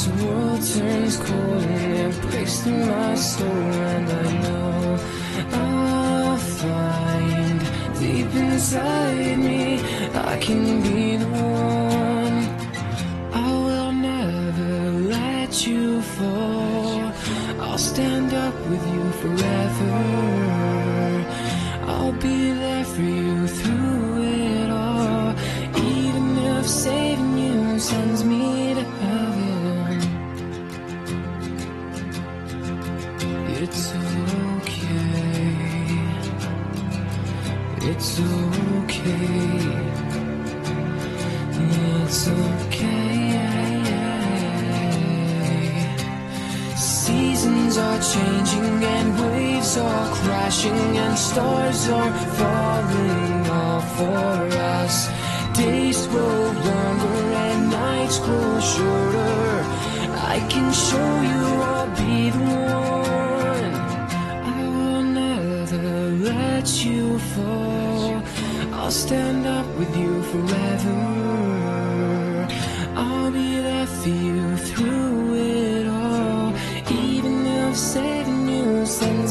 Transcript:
As the world turns cold and it breaks through my soul, and I know I'll find deep inside me I can be the one. I will never let you fall. I'll stand up with you forever. I'll be there for you through it all, even if saving you sends me to heaven. It's okay. It's okay. It's okay. Seasons are changing and waves are crashing and stars are falling all for us. Days grow longer and nights grow shorter. I can show you I'll be the one. I will never let you fall. I'll stand up with you forever. I'll be there for you through it all, even if saving you sends